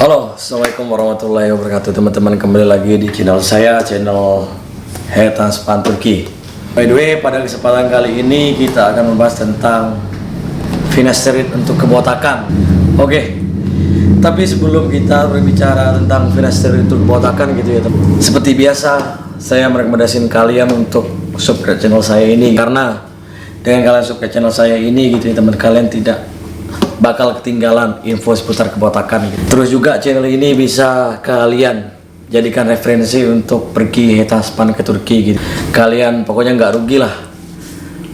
Halo, assalamualaikum warahmatullahi wabarakatuh teman-teman, kembali lagi di channel saya, channel Hetaspan Turki. By the way, pada kesempatan kali ini kita akan membahas tentang finasteride untuk kebotakan. Oke, tapi sebelum kita berbicara tentang finasteride untuk kebotakan gitu ya teman, seperti biasa saya merekomendasikan kalian untuk subscribe channel saya ini, karena dengan kalian subscribe channel saya ini gitu ya teman, kalian tidak bakal ketinggalan info seputar kebotakan gitu. Terus juga channel ini bisa kalian jadikan referensi untuk pergi Hetaspan ke Turki gitu. Kalian pokoknya nggak rugi lah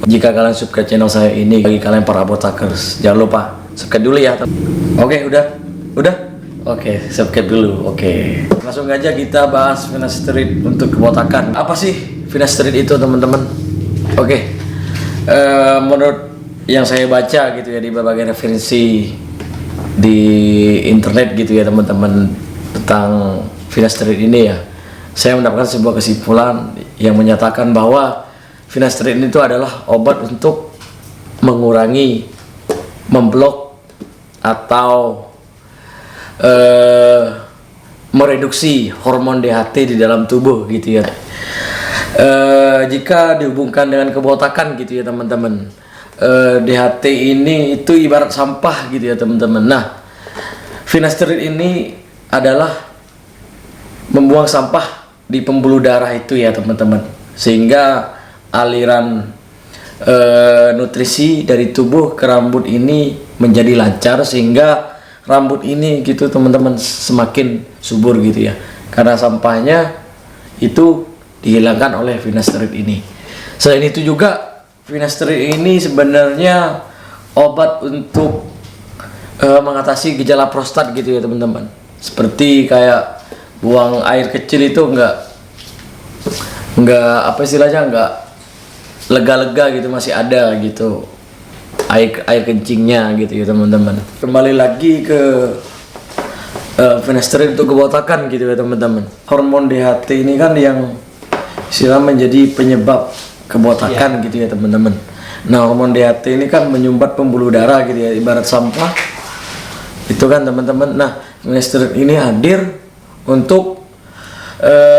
jika kalian subscribe channel saya ini. Bagi kalian para botakers, jangan lupa subscribe dulu ya. Oke, udah oke, subscribe dulu. Oke, langsung aja kita bahas finasteride untuk kebotakan. Apa sih finasteride itu teman-teman? Oke, menurut yang saya baca gitu ya di berbagai referensi di internet gitu ya teman-teman tentang finasteride ini ya, saya mendapatkan sebuah kesimpulan yang menyatakan bahwa finasteride itu adalah obat untuk mengurangi, memblok atau mereduksi hormon DHT di dalam tubuh gitu ya. Jika dihubungkan dengan kebotakan gitu ya teman-teman, DHT ini itu ibarat sampah gitu ya teman-teman. Nah, finasteride ini adalah membuang sampah di pembuluh darah itu ya teman-teman, sehingga aliran nutrisi dari tubuh ke rambut ini menjadi lancar, sehingga rambut ini gitu teman-teman semakin subur gitu ya, karena sampahnya itu dihilangkan oleh finasteride ini. Selain itu juga finasteride ini sebenarnya obat untuk mengatasi gejala prostat gitu ya teman-teman. Seperti kayak buang air kecil itu enggak apa istilahnya, enggak lega-lega gitu, masih ada gitu air kencingnya gitu ya teman-teman. Kembali lagi ke finasteride untuk kebotakan gitu ya teman-teman. Hormon DHT ini kan yang istilah menjadi penyebab kebotakan gitu ya teman-teman. Nah, hormon DHT ini kan menyumbat pembuluh darah gitu ya, ibarat sampah itu kan teman-teman. Nah, finasteride ini hadir untuk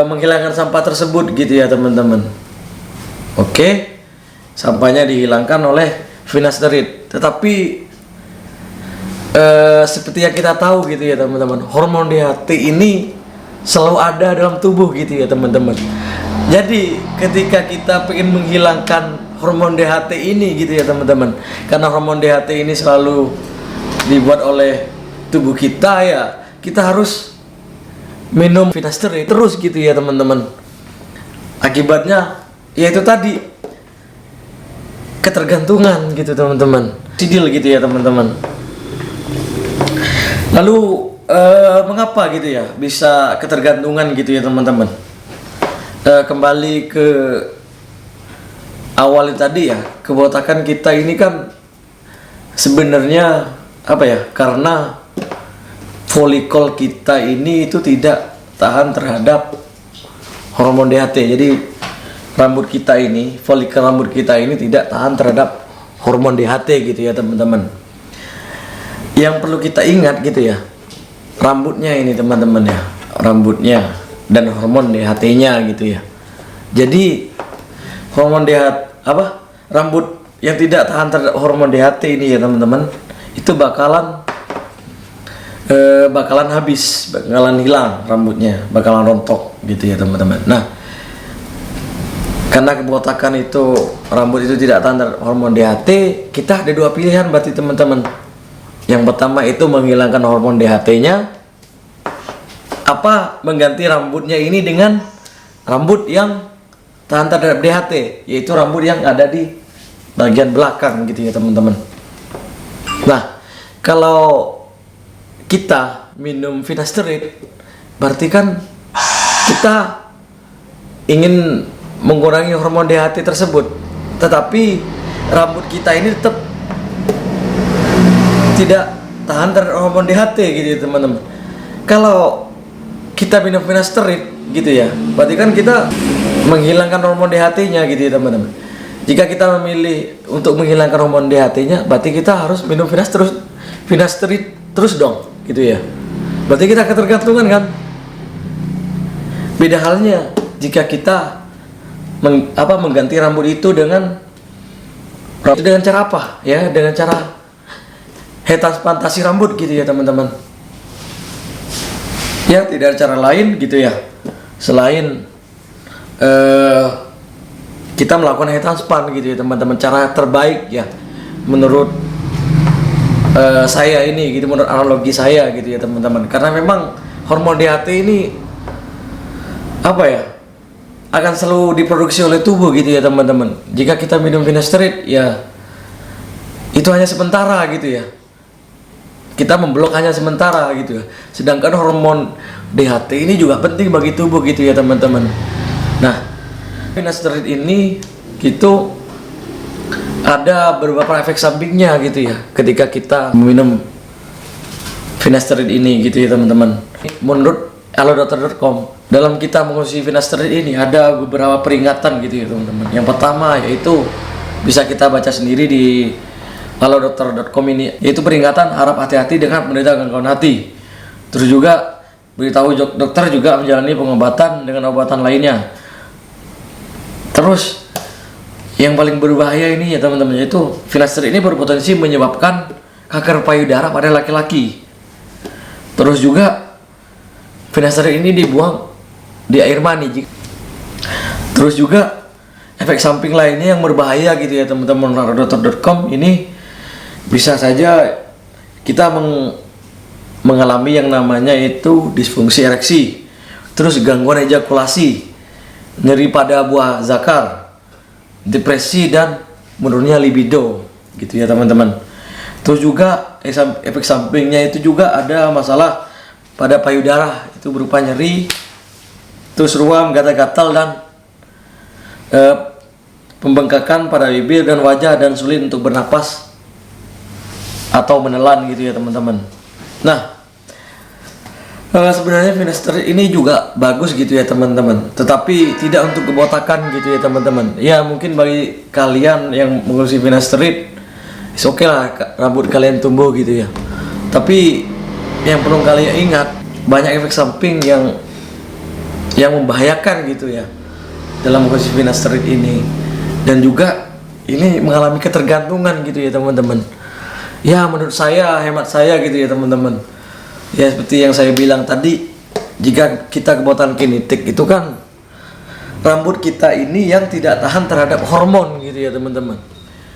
menghilangkan sampah tersebut gitu ya teman-teman. Oke, sampahnya dihilangkan oleh finasteride. Tetapi seperti yang kita tahu gitu ya teman-teman, hormon DHT ini selalu ada dalam tubuh gitu ya teman-teman. Jadi ketika kita ingin menghilangkan hormon DHT ini gitu ya teman-teman, karena hormon DHT ini selalu dibuat oleh tubuh kita ya, kita harus minum finasteride terus gitu ya teman-teman. Akibatnya yaitu tadi ketergantungan gitu teman-teman, sidil gitu ya teman-teman. Lalu mengapa gitu ya bisa ketergantungan gitu ya teman-teman? Kembali ke awal tadi ya, kebotakan kita ini kan sebenarnya apa ya, karena folikel kita ini itu tidak tahan terhadap hormon DHT. Jadi rambut kita ini, folikel rambut kita ini tidak tahan terhadap hormon DHT gitu ya teman-teman. Yang perlu kita ingat gitu ya, rambutnya ini teman-teman ya, rambutnya dan hormon DHT-nya gitu ya. Jadi hormon DHT rambut yang tidak tahan terhadap hormon DHT ini ya teman-teman, itu bakalan habis, bakalan hilang rambutnya, bakalan rontok gitu ya teman-teman. Nah, karena kebotakan itu rambut itu tidak tahan terhadap hormon DHT, kita ada dua pilihan berarti teman-teman. Yang pertama itu menghilangkan hormon DHT-nya, apa mengganti rambutnya ini dengan rambut yang tahan terhadap DHT, yaitu rambut yang ada di bagian belakang gitu ya teman-teman. Nah, kalau kita minum finasteride berarti kan kita ingin mengurangi hormon DHT tersebut, tetapi rambut kita ini tetap tidak tahan terhadap hormon DHT gitu ya teman-teman. Kalau kita minum finasteride gitu ya, berarti kan kita menghilangkan hormon DHT-nya gitu ya teman-teman. Jika kita memilih untuk menghilangkan hormon DHT-nya, berarti kita harus minum finasteride terus dong gitu ya. Berarti kita ketergantungan kan. Beda halnya jika kita mengganti rambut itu dengan cara apa ya, dengan cara hair transplantasi rambut gitu ya teman-teman. Ya tidak ada cara lain gitu ya selain kita melakukan hair transplant gitu ya teman-teman. Cara terbaik ya menurut saya ini gitu, menurut analogi saya gitu ya teman-teman. Karena memang hormon DHT ini apa ya, akan selalu diproduksi oleh tubuh gitu ya teman-teman. Jika kita minum finasteride ya itu hanya sementara gitu ya, kita memblok hanya sementara gitu ya. Sedangkan hormon DHT ini juga penting bagi tubuh gitu ya teman-teman. Nah, finasteride ini gitu ada beberapa efek sampingnya gitu ya ketika kita meminum finasteride ini gitu ya teman-teman. Menurut allodokter.com, dalam kita mengonsumsi finasteride ini ada beberapa peringatan gitu ya teman-teman. Yang pertama yaitu bisa kita baca sendiri di allodokter.com ini, yaitu peringatan harap hati-hati dengan penderita gangguan hati. Terus juga beritahu dokter juga menjalani pengobatan dengan obatan lainnya. Terus yang paling berbahaya ini ya teman-teman, yaitu finasteride ini berpotensi menyebabkan kanker payudara pada laki-laki. Terus juga finasteride ini dibuang di air mani. Terus juga efek samping lainnya yang berbahaya gitu ya teman-teman, allodokter.com ini bisa saja kita mengalami yang namanya itu disfungsi ereksi, terus gangguan ejakulasi, nyeri pada buah zakar, depresi dan menurunnya libido gitu ya teman-teman. Terus juga efek sampingnya itu juga ada masalah pada payudara, itu berupa nyeri, terus ruam, gatal-gatal dan pembengkakan pada bibir dan wajah dan sulit untuk bernapas atau menelan gitu ya teman-teman. Nah, sebenarnya finasteride ini juga bagus gitu ya teman-teman, tetapi tidak untuk kebotakan gitu ya teman-teman. Ya mungkin bagi kalian yang mengonsumsi finasteride, oke lah rambut kalian tumbuh gitu ya. Tapi yang perlu kalian ingat, banyak efek samping yang membahayakan gitu ya dalam mengonsumsi finasteride ini, dan juga ini mengalami ketergantungan gitu ya teman-teman. Ya menurut saya, hemat saya gitu ya teman-teman. Ya seperti yang saya bilang tadi, jika kita kebotakan genetik itu kan rambut kita ini yang tidak tahan terhadap hormon gitu ya teman-teman.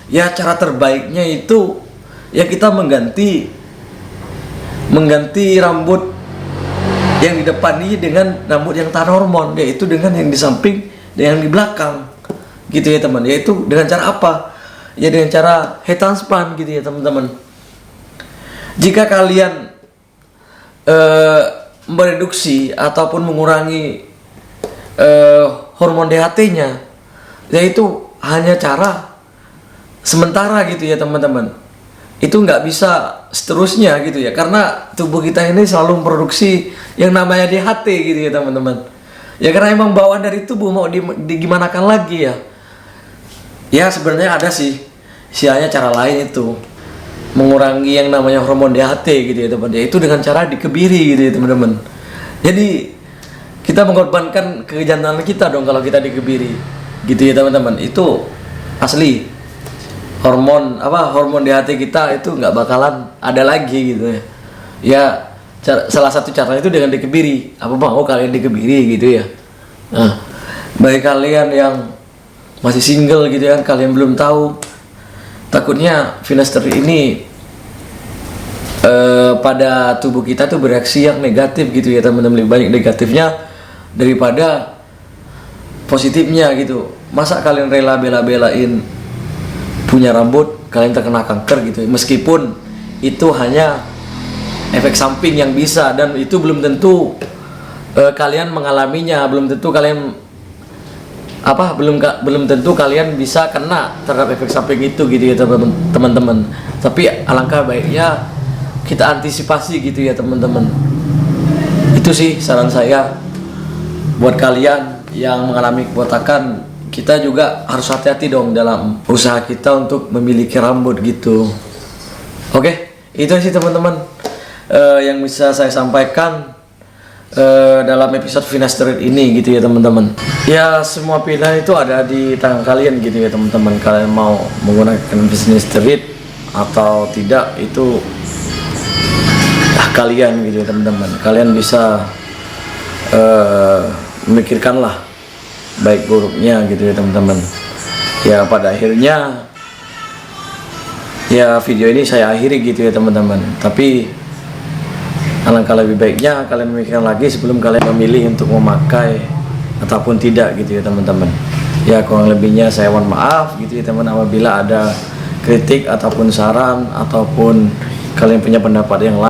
Ya cara terbaiknya itu ya kita mengganti rambut yang di depan ini dengan rambut yang tahan hormon, yaitu dengan yang di samping dan yang di belakang gitu ya teman. Yaitu dengan cara apa? Ya dengan cara hair transplant gitu ya teman-teman. Jika kalian mereduksi ataupun mengurangi hormon DHT-nya, yaitu hanya cara sementara gitu ya teman-teman. Itu nggak bisa seterusnya gitu ya, karena tubuh kita ini selalu memproduksi yang namanya DHT gitu ya teman-teman. Ya karena emang bawaan dari tubuh, mau digimanakan lagi ya. Ya sebenarnya ada sih istilahnya cara lain itu mengurangi yang namanya hormon DHT gitu ya teman-teman. Itu dengan cara dikebiri gitu ya teman-teman. Jadi kita mengorbankan kejantanan kita dong kalau kita dikebiri gitu ya teman-teman. Itu asli hormon DHT kita itu nggak bakalan ada lagi gitu ya. Ya salah satu caranya itu dengan dikebiri. Apa mau kalian dikebiri gitu ya. Nah, bagi kalian yang masih single gitu kan, kalian belum tahu, takutnya finasteride ini pada tubuh kita tuh bereaksi yang negatif gitu ya teman-teman. Lebih banyak negatifnya daripada positifnya gitu. Masa kalian rela bela-belain punya rambut, kalian terkena kanker gitu, meskipun itu hanya efek samping yang bisa, dan itu belum tentu kalian mengalaminya, belum tentu kalian belum tentu kalian bisa kena terhadap efek samping itu gitu ya teman-teman. Tapi alangkah baiknya kita antisipasi gitu ya teman-teman. Itu sih saran saya buat kalian yang mengalami kebotakan. Kita juga harus hati-hati dong dalam usaha kita untuk memiliki rambut gitu. Oke, itu sih teman-teman. yang bisa saya sampaikan dalam episode finasteride ini gitu ya teman-teman. Ya semua pilihan itu ada di tangan kalian gitu ya teman-teman. Kalian mau menggunakan finasteride atau tidak itu kalian gitu ya teman-teman. Kalian bisa memikirkanlah baik buruknya gitu ya teman-teman. Ya pada akhirnya ya video ini saya akhiri gitu ya teman-teman. Tapi alangkah lebih baiknya kalian memikirkan lagi sebelum kalian memilih untuk memakai ataupun tidak gitu ya teman-teman. Ya kurang lebihnya saya mohon maaf gitu ya teman, apabila ada kritik ataupun saran ataupun kalian punya pendapat yang lain